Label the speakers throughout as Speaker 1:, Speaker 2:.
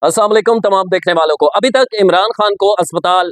Speaker 1: अस्सलाम वालेकुम तमाम देखने वालों को। अभी तक इमरान खान को अस्पताल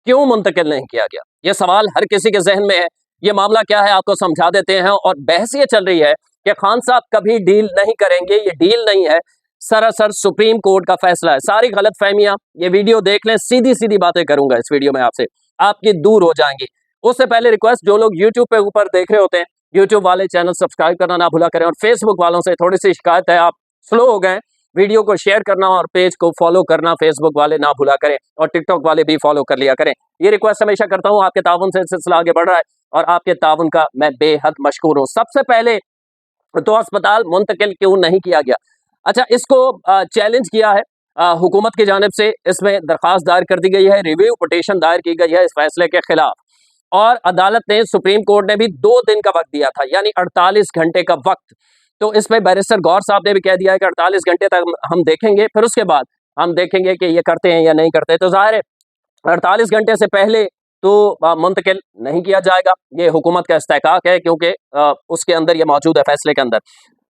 Speaker 1: क्यों मुंतकिल नहीं किया गया, ये सवाल हर किसी के जहन में है। ये मामला क्या है आपको समझा देते हैं। और बहस ये चल रही है कि खान साहब कभी डील नहीं करेंगे। ये डील नहीं है, सरासर सुप्रीम कोर्ट का फैसला है। सारी गलत फहमियां, ये वीडियो देख लें, सीधी सीधी बातें करूंगा इस वीडियो में आपसे, आपकी दूर हो जाएंगी। उससे पहले रिक्वेस्ट, जो लोग यूट्यूब पे ऊपर देख रहे होते हैं, यूट्यूब वाले चैनल सब्सक्राइब करना ना भूला करें। और फेसबुक वालों से थोड़ी सी शिकायत है, आप स्लो हो गए, वीडियो को शेयर करना और पेज को फॉलो करना फेसबुक वाले ना भूला करें, और टिकटॉक वाले भी फॉलो कर लिया करें। ये रिक्वेस्ट हमेशा करता हूं, आपके ताउन से सिलसिला आगे बढ़ रहा है और आपके ताउन का मैं बेहद मशकूर हूं। सबसे पहले तो अस्पताल मुंतकिल क्यों नहीं किया गया? अच्छा, इसको चैलेंज किया है हुकूमत की जानिब से। इसमें दरखास्त दायर कर दी गई है, रिव्यू पिटीशन दायर की गई है इस फैसले के खिलाफ। और अदालत ने, सुप्रीम कोर्ट ने भी 2 दिन का वक्त दिया था, यानी 48 घंटे का वक्त। तो इसमें बैरिस्टर गौर साहब ने भी कह दिया है कि 48 घंटे तक हम देखेंगे, फिर उसके बाद हम देखेंगे कि ये करते हैं या नहीं करते। तो जाहिर है 48 घंटे से पहले तो मुंतकिल नहीं किया जाएगा। ये हुकूमत का इस्तेहकाक है, क्योंकि उसके अंदर ये मौजूद है, फैसले के अंदर।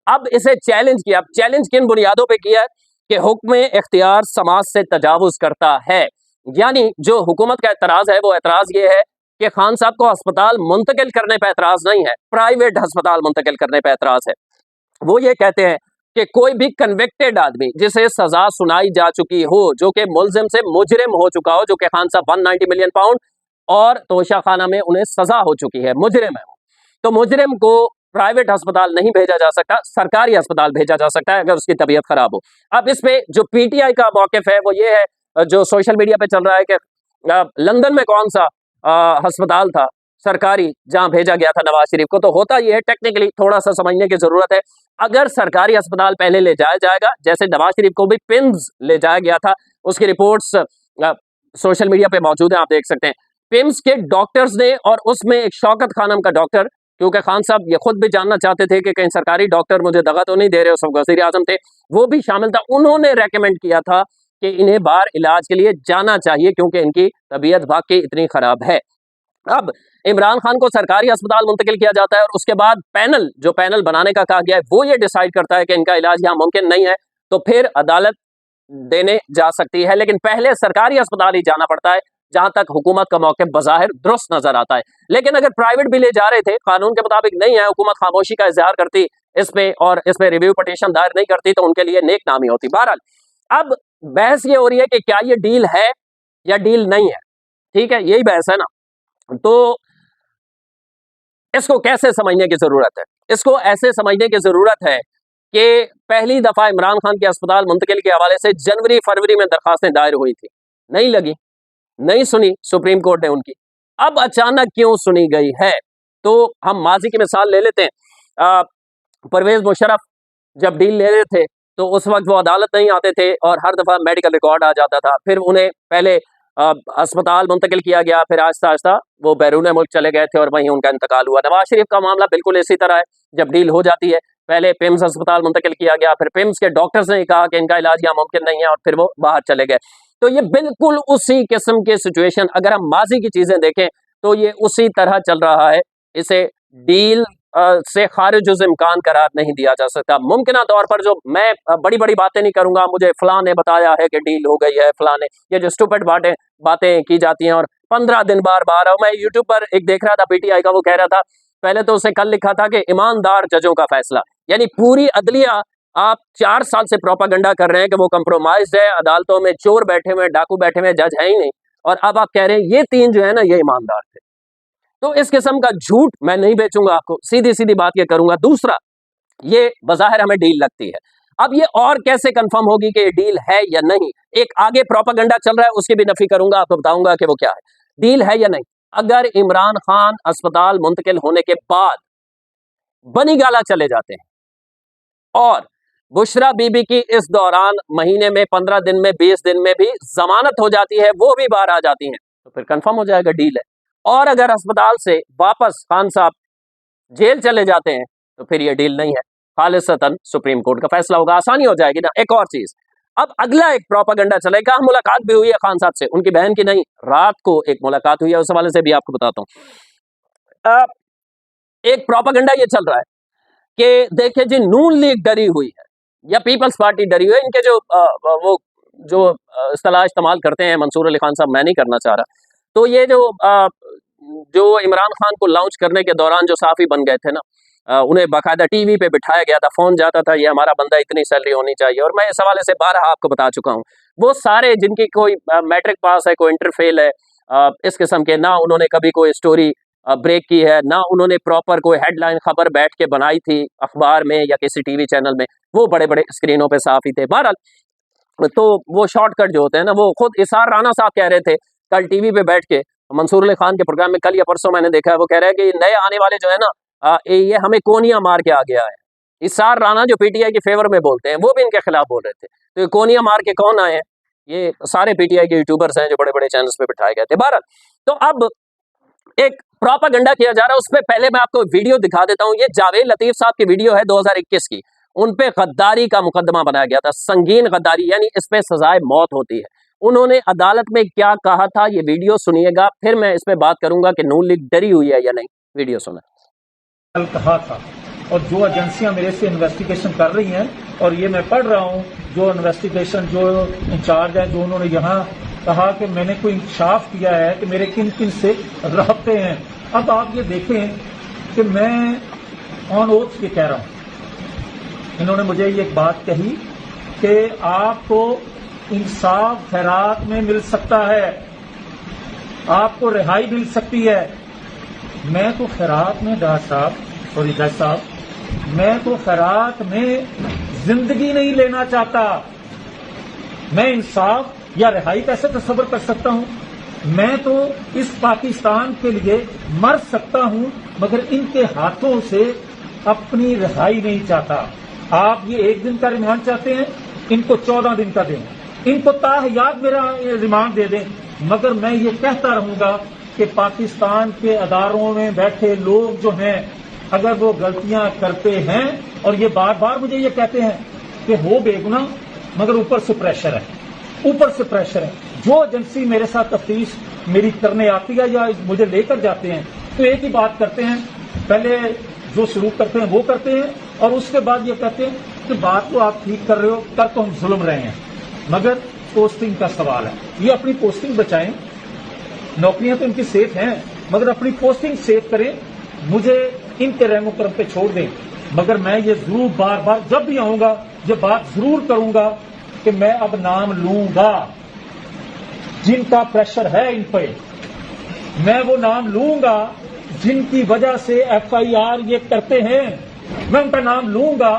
Speaker 1: अब इसे चैलेंज किया। चैलेंज किन बुनियादों पे किया है कि हुक्म इख्तियार समाज से तजावुज करता है। यानी जो हुकूमत का एतराज है, वो एतराज ये है कि खान साहब को अस्पताल मुंतकिल करने पर एतराज नहीं है, प्राइवेट अस्पताल मुंतकिल करने पर एतराज है। वो ये कहते हैं कि कोई भी कन्विक्टेड आदमी जिसे सजा सुनाई जा चुकी हो, जो कि मुलजिम से मुजरिम हो चुका हो, जो कि खान साहब 190 मिलियन पाउंड और तोशा खाना में उन्हें सजा हो चुकी है, मुजरिम है वो, तो मुजरिम को प्राइवेट अस्पताल नहीं भेजा जा सकता, सरकारी अस्पताल भेजा जा सकता है अगर उसकी तबीयत खराब हो। अब इस पे जो पीटीआई का मौकिफ है वो ये है, जो सोशल मीडिया पे चल रहा है, कि लंदन में कौन सा अस्पताल था सरकारी जहां भेजा गया था नवाज शरीफ को। तो होता यह है, टेक्निकली थोड़ा सा समझने की जरूरत है। अगर सरकारी अस्पताल पहले ले जाया जाएगा, जैसे नवाज शरीफ को भी पिम्स ले जाया गया था, उसकी रिपोर्ट्स सोशल मीडिया पे मौजूद है, आप देख सकते हैं। पिम्स के डॉक्टर्स ने, और उसमें एक शौकत खानम का डॉक्टर, क्योंकि खान साहब ये खुद भी जानना चाहते थे कि कहीं सरकारी डॉक्टर मुझे दगा तो नहीं दे रहे, उस वजीर आजम थे, वो भी शामिल था। उन्होंने रेकमेंड किया था कि इन्हें बाहर इलाज के लिए जाना चाहिए, क्योंकि इनकी तबीयत वाकई इतनी खराब है। अब इमरान खान को सरकारी अस्पताल मुंतकिल किया जाता है, और उसके बाद पैनल, जो पैनल बनाने का कहा गया है, वो ये डिसाइड करता है कि इनका इलाज यहाँ मुमकिन नहीं है, तो फिर अदालत देने जा सकती है। लेकिन पहले सरकारी अस्पताल ही जाना पड़ता है, जहां तक हुकूमत का मौके बज़ाहिर दुरुस्त नजर आता है। लेकिन अगर प्राइवेट भी ले जा रहे थे, कानून के मुताबिक नहीं है, हुकूमत खामोशी का इजहार करती इसमें और इसमें रिव्यू पिटीशन दायर नहीं करती, तो उनके लिए नेक नामी होती। बहरहाल अब बहस ये हो रही है कि क्या ये डील है या डील नहीं है। ठीक है, यही बहस है ना। तो इसको कैसे समझने की जरूरत है? इसको ऐसे समझने की जरूरत है कि पहली दफा इमरान खान के अस्पताल मुंतकिल के हवाले से जनवरी फरवरी में दरखास्तें दायर हुई थी, नहीं लगी, नहीं सुनी सुप्रीम कोर्ट ने उनकी। अब अचानक क्यों सुनी गई है? तो हम माजी की मिसाल ले लेते हैं। परवेज मुशर्रफ जब डील ले रहे थे, तो उस वक्त वो अदालत नहीं आते थे, और हर दफा मेडिकल रिकॉर्ड आ जाता था। फिर उन्हें पहले अस्पताल मुंतकिल किया गया, फिर आहिस्ता आहिस्ता वो बैरून मुल्क चले गए थे और वहीं उनका इंतकाल हुआ। नवाज शरीफ का मामला बिल्कुल इसी तरह है। जब डील हो जाती है, पहले पिम्स अस्पताल मुंतकिल किया गया, फिर पिम्स के डॉक्टर्स ने कहा कि इनका इलाज यहाँ मुमकिन नहीं है, और फिर वो बाहर चले गए। तो ये बिल्कुल उसी किस्म की सिचुएशन, अगर हम माजी की चीजें देखें तो ये उसी तरह चल रहा है। इसे डील से खारिज इम्कान करार नहीं दिया जा सकता। मुमकिन तौर पर, जो मैं बड़ी बड़ी बातें नहीं करूंगा, मुझे फलां ने बताया है कि डील हो गई है, फलां ने, ये जो स्टूपिड बातें की जाती हैं, और 15 दिन बार बार। मैं यूट्यूब पर एक देख रहा था, पीटीआई का, वो कह रहा था, पहले तो उसने कल लिखा था कि ईमानदार जजों का फैसला, यानी पूरी अदलिया, आप 4 साल से प्रोपागंडा कर रहे हैं कि वो कंप्रोमाइज है, अदालतों में चोर बैठे हुए, डाकू बैठे हुए, जज है ही नहीं, और अब आप कह रहे हैं ये 3 जो है ना, ये ईमानदार थे। तो इस किस्म का झूठ मैं नहीं बेचूंगा आपको, सीधी सीधी बात ये करूंगा। दूसरा, ये बज़ाहिर हमें डील लगती है। अब ये और कैसे कंफर्म होगी कि ये डील है या नहीं? एक आगे प्रोपागंडा चल रहा है, उसकी भी नफी करूंगा, आपको बताऊंगा कि वो क्या है, डील है या नहीं। अगर इमरान खान अस्पताल मुंतकिल होने के बाद बनी गाला चले जाते हैं, और बुशरा बीबी की इस दौरान महीने में, 15 दिन में, 20 दिन में भी जमानत हो जाती है, वो भी बाहर आ जाती हैं, तो फिर कंफर्म हो जाएगा डील है। और अगर अस्पताल से वापस खान साहब जेल चले जाते हैं, तो फिर ये डील नहीं है, खालिसतन सुप्रीम कोर्ट का फैसला होगा, आसानी हो जाएगी ना। एक और चीज, अब अगला एक प्रोपागंडा चलेगा, मुलाकात भी हुई है खान साहब से, उनकी बहन की नहीं, रात को एक मुलाकात हुई है, उस हवाले से भी आपको बताता हूं। एक प्रोपागंडा ये चल रहा है कि देखिए जी, नून लीग डरी हुई है या पीपल्स पार्टी डरी हुई है, इनके जो वो जो इस्तेलाह इस्तेमाल करते हैं मंसूर अली खान साहब, मैं नहीं करना चाह रहा। तो ये जो इमरान खान को लॉन्च करने के दौरान जो साफ़ी बन गए थे ना, उन्हें बाकायदा टीवी पे बिठाया गया था, फ़ोन जाता था, ये हमारा बंदा इतनी सैलरी होनी चाहिए। और मैं इस हवाले से बारहा आपको बता चुका हूँ, वो सारे जिनकी कोई मैट्रिक पास है, कोई इंटर फेल है, इस किस्म के, ना उन्होंने कभी कोई स्टोरी ब्रेक की है, ना उन्होंने प्रॉपर कोई हेडलाइन खबर बैठ के बनाई थी अखबार में या किसी टीवी चैनल में, वो बड़े-बड़े स्क्रीनों पे साफ़ी थे। बहरहाल, तो वो शॉर्टकट जो होते हैं ना, वो खुद इसार राना साहब कह रहे थे कल टीवी पे बैठ के, मंसूर अली खान के प्रोग्राम में कल या परसों मैंने देखा है, वो कह रहे हैं कि नए आने वाले जो है ना, ये हमें कोनिया मार के आ गया है। इसार राना जो पीटीआई के फेवर में बोलते हैं, वो भी इनके खिलाफ बोल रहे थे। तो ये कोनिया मार के कौन आए हैं? ये सारे पीटीआई के यूट्यूबर्स हैं जो बड़े-बड़े चैनल्स पे बिठाए गए थे। बहरहाल, तो अब एक प्रोपेगेंडा किया जा रहा है, उसपे पहले मैं आपको वीडियो दिखा देता हूं। ये जावेद लतीफ साहब की वीडियो है 2021 की, उन पे गद्दारी का मुकदमा बनाया गया था, संगीन गद्दारी, यानी इस पे सजाए मौत होती है। उन्होंने अदालत में क्या कहा था, ये वीडियो सुनिएगा, फिर मैं इस पे बात करूंगा कि नून लीग डरी हुई है या नहीं। वीडियो सुना।
Speaker 2: कल कहा था, और जो एजेंसियां मेरे से इन्वेस्टिगेशन कर रही हैं, और ये मैं पढ़ रहा हूं, जो इन्वेस्टिगेशन जो इंचार्ज है, जो उन्होंने यहाँ कहा कि मैंने कोई इंकशाफ किया है कि मेरे किन किन से रबते हैं। अब आप ये देखें कि मैं ऑन ओथ ये कह रहा हूं, इन्होंने मुझे ये एक बात कही कि आपको इंसाफ खैरात में मिल सकता है, आपको रिहाई मिल सकती है। मैं तो खैरात में जज साहब, मैं तो खैरात में जिंदगी नहीं लेना चाहता। मैं इंसाफ या रिहाई कैसे तस्वर कर सकता हूं? मैं तो इस पाकिस्तान के लिए मर सकता हूं, मगर इनके हाथों से अपनी रिहाई नहीं चाहता। आप ये 1 दिन का रिमांड चाहते हैं, इनको 14 दिन का दें, इनको ताहयात मेरा रिमांड दे दें, मगर मैं ये कहता रहूंगा कि पाकिस्तान के अदारों में बैठे लोग जो हैं, अगर वो गलतियां करते हैं, और ये बार बार मुझे ये कहते हैं कि हो बेगुनाह, मगर ऊपर से प्रेशर है, ऊपर से प्रेशर है। जो एजेंसी मेरे साथ तफ्तीश मेरी करने आती है या मुझे लेकर जाते हैं, तो एक ही बात करते हैं, पहले जो शुरू करते हैं वो करते हैं, और उसके बाद ये कहते हैं कि बात तो आप ठीक कर रहे हो, कर तो हम जुल्म रहे हैं, मगर पोस्टिंग का सवाल है। ये अपनी पोस्टिंग बचाएं, नौकरियां तो इनकी सेफ हैं, मगर अपनी पोस्टिंग सेफ करें, मुझे इनके रहमो करम पे छोड़ दें। मगर मैं ये जरूर बार बार जब भी आऊंगा ये बात जरूर करूंगा कि मैं अब नाम लूंगा जिनका प्रेशर है इन पे, मैं वो नाम लूंगा जिनकी वजह से एफआईआर ये करते हैं, मैं उनका नाम लूंगा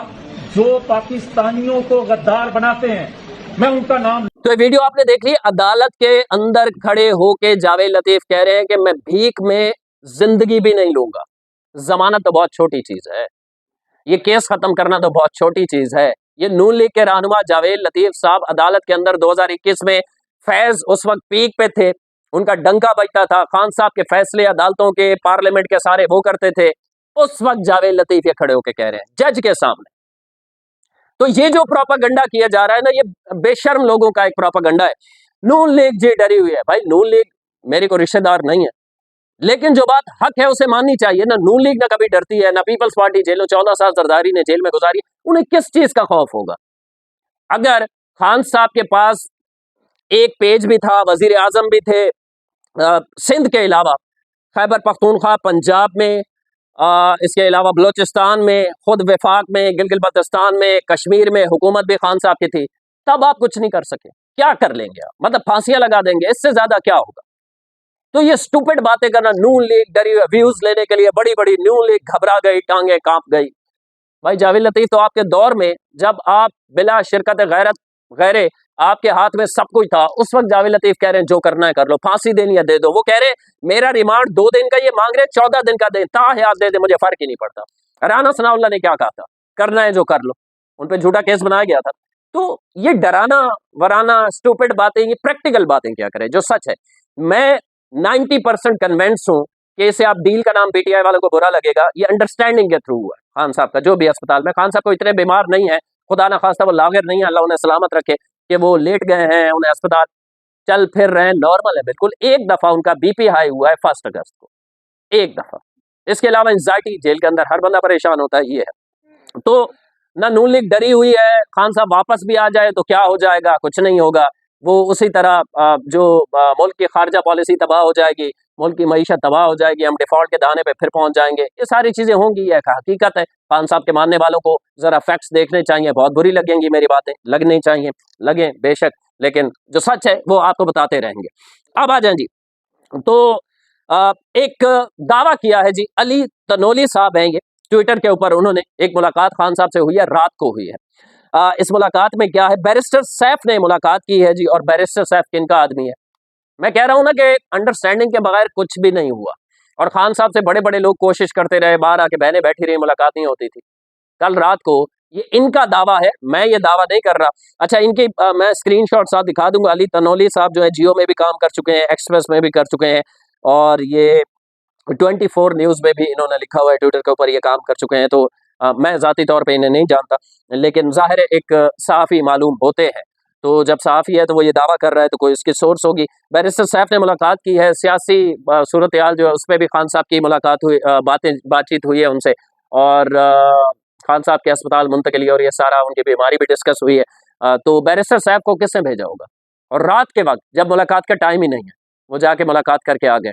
Speaker 2: जो पाकिस्तानियों को गद्दार बनाते हैं, मैं उनका नाम।
Speaker 1: तो ये वीडियो आपने देख ली, अदालत के अंदर खड़े होके जावेद लतीफ कह रहे हैं कि मैं भीख में जिंदगी भी नहीं लूंगा। जमानत तो बहुत छोटी चीज है, ये केस खत्म करना तो बहुत छोटी चीज है। ये नून लीग के रहनुमा जावेद लतीफ साहब अदालत के अंदर 2021 में, फैज उस वक्त पीक पे थे, उनका डंका बजता था, खान साहब के फैसले अदालतों के, पार्लियामेंट के सारे वो करते थे। उस वक्त जावेद लतीफ ये खड़े होकर कह रहे हैं जज के सामने। तो ये जो प्रोपेगेंडा किया जा रहा है ना, ये बेशर्म लोगों का एक प्रोपेगेंडा है। नून लीग जी डरी हुई है। भाई, नून लीग मेरे को रिश्तेदार नहीं है, लेकिन जो बात हक है उसे माननी चाहिए ना। नून लीग ना कभी डरती है, ना पीपल्स पार्टी जेलों 14 साल जरदारी ने जेल में गुजारी, उन्हें किस चीज का खौफ होगा? अगर खान साहब के पास एक पेज भी था, वजीर आजम भी थे, सिंध के अलावा खैबर पख्तूनख्वा, पंजाब में, इसके अलावा बलोचिस्तान में, खुद वफाक में, गिलगित बल्तिस्तान में, कश्मीर में हुकूमत भी खान साहब की थी, तब आप कुछ नहीं कर सके। क्या कर लेंगे आप? मतलब फांसियां लगा देंगे, इससे ज्यादा क्या होगा? तो ये स्टूपिड बातें करना, नून लीग डरी हुई, व्यूज लेने के लिए बड़ी बड़ी नून लीग घबरा गई, टांगे कांप गई। भाई जावेद लतीफ, तो आपके दौर में जब आप बिला शिरकत गैरत गैरे आपके हाथ में सब कुछ था, उस वक्त जावेद लतीफ कह रहे हैं जो करना है कर लो, फांसी देनी है दे दो। वो कह रहे मेरा रिमांड 2 दिन का, ये मांग रहे 14 दिन का दे, ताहयात दे दे, मुझे फर्क ही नहीं पड़ता। राना सनाउल्लाह ने क्या कहा था? करना है जो कर लो। उन पर झूठा केस बनाया गया था। तो ये डराना वराना स्टूपिड बातें, ये प्रैक्टिकल बातें क्या करें जो सच है। मैं 90% कन्विंस हूं कि इसे आप डील का नाम पीटीआई वालों को बुरा लगेगा, ये अंडरस्टैंडिंग के थ्रू हुआ खान साहब का, जो भी अस्पताल में। खान साहब को इतने बीमार नहीं है, खुदा ना खास्ता वो लागिर नहीं है, अल्लाह उन्हें सलामत रखे, कि वो लेट गए हैं, उन्हें अस्पताल चल फिर रहे हैं, नॉर्मल है बिल्कुल। एक दफा उनका बीपी हाई हुआ है 1 अगस्त को, एक दफा। इसके अलावा एंजाइटी, जेल के अंदर हर बंदा परेशान होता है, ये है। तो ना नून लीग डरी हुई है खान साहब वापस भी आ जाए तो क्या हो जाएगा, कुछ नहीं होगा। वो उसी तरह जो मुल्क की खारजा पॉलिसी तबाह हो जाएगी, मुल्क की मईशत तबाह हो जाएगी, हम डिफॉल्ट के दाने पे फिर पहुंच जाएंगे, ये सारी चीजें होंगी, ये एक हकीकत है। खान साहब के मानने वालों को जरा फैक्ट्स देखने चाहिए, बहुत बुरी लगेंगी मेरी बातें, लगनी चाहिए, लगे बेशक, लेकिन जो सच है वो आपको बताते रहेंगे। अब आ जाए जी, तो एक दावा किया है जी, अली तनोली साहब हैं ये, ट्विटर के ऊपर उन्होंने एक मुलाकात खान साहब से हुई है, रात को हुई है। इस मुलाकात में क्या है, बैरिस्टर सैफ ने मुलाकात की है जी, और बैरिस्टर सैफ किनका आदमी है? मैं कह रहा हूं ना कि अंडरस्टैंडिंग के बगैर कुछ भी नहीं हुआ, और खान साहब से बड़े बड़े लोग कोशिश करते रहे, बाहर आके बहनें बैठी रही, मुलाकात नहीं होती थी। कल रात को ये इनका दावा है, मैं ये दावा नहीं कर रहा। अच्छा, इनकी मैं स्क्रीनशॉट साथ दिखा दूंगा। अली तनोली साहब जो है जियो में भी काम कर चुके हैं, एक्सप्रेस में भी कर चुके हैं, और ये 24 न्यूज में भी इन्होंने लिखा हुआ है, ट्विटर के ऊपर ये काम कर चुके हैं। तो मैं जाती तौर पे इन्हें नहीं जानता, लेकिन जाहिर है एक सहाफ़ी मालूम होते हैं, तो जब सहाफ़ी है तो वो ये दावा कर रहा है तो कोई इसकी सोर्स होगी। बैरिस्टर सैफ ने मुलाकात की है, सियासी सूरत हाल जो है उस पर भी खान साहब की मुलाकात हुई, बातचीत हुई है उनसे, और खान साहब के अस्पताल मुंतकिली और ये सारा उनकी बीमारी भी डिस्कस हुई है। तो बैरिस्टर साहब को किसने भेजा होगा? और रात के वक्त जब मुलाकात का टाइम ही नहीं है, वो जाके मुलाकात करके आ गए।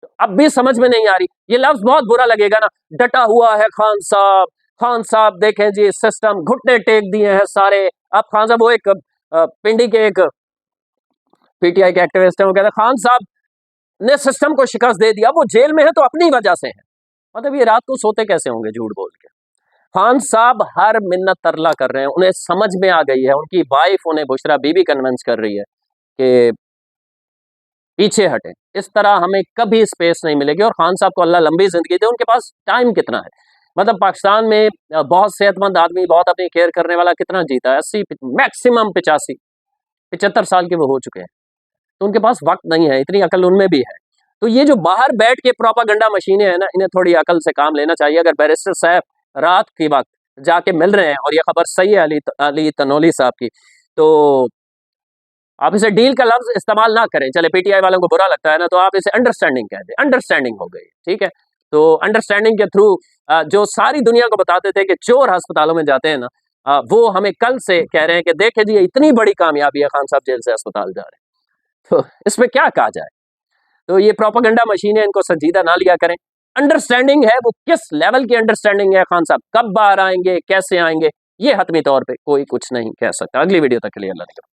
Speaker 1: तो अब भी समझ में नहीं आ रही, ये लफ्ज बहुत बुरा लगेगा ना, डटा हुआ है खान साहब। खान साहब देखें जी, सिस्टम घुटने टेक दिए हैं सारे। अब खान साहब, वो एक पिंडी के एक पीटीआई के एक्टिविस्ट है, वो कहते हैं खान साहब ने सिस्टम को शिकस्त दे दिया, वो जेल में है तो अपनी वजह से है। मतलब ये रात को सोते कैसे होंगे झूठ बोल के? खान साहब हर मिन्नत तरला कर रहे हैं, उन्हें समझ में आ गई है, उनकी वाइफ उन्हें बुशरा बीबी कन्विंस कर रही है कि पीछे हटें, इस तरह हमें कभी स्पेस नहीं मिलेगी। और खान साहब को अल्लाह लंबी जिंदगी दे, उनके पास टाइम कितना है? मतलब पाकिस्तान में बहुत सेहतमंद आदमी, बहुत अपनी केयर करने वाला कितना जीता है? 80, मैक्सिमम 85, 75 साल के वो हो चुके हैं, तो उनके पास वक्त नहीं है, इतनी अकल उनमें भी है। तो ये जो बाहर बैठ के प्रोपागंडा मशीनें हैं ना, इन्हें थोड़ी अकल से काम लेना चाहिए। अगर बैरिस्टर साहब रात के वक्त जाके मिल रहे हैं और ये खबर सही है अली तनोली साहब की, तो आप इसे डील का लफ्ज इस्तेमाल ना करें। चले पीटीआई वालों को बुरा लगता है ना, तो आप इसे अंडरस्टैंडिंग कह दें, अंडरस्टैंडिंग हो गई, ठीक है। तो अंडरस्टैंडिंग के थ्रू जो सारी दुनिया को बताते थे कि चोर अस्पतालों में जाते हैं ना, वो हमें कल से कह रहे हैं कि देखे जी इतनी बड़ी कामयाबी है, खान साहब जेल से अस्पताल जा रहे हैं। तो इसमें क्या कहा जाए? तो ये प्रोपेगेंडा मशीन है, इनको संजीदा ना लिया करें। अंडरस्टैंडिंग है, वो किस लेवल की अंडरस्टैंडिंग है, खान साहब कब बाहर आएंगे, कैसे आएंगे, ये हतमी तौर पे कोई कुछ नहीं कह सकता। अगली वीडियो तक के लिए अल्लाह ने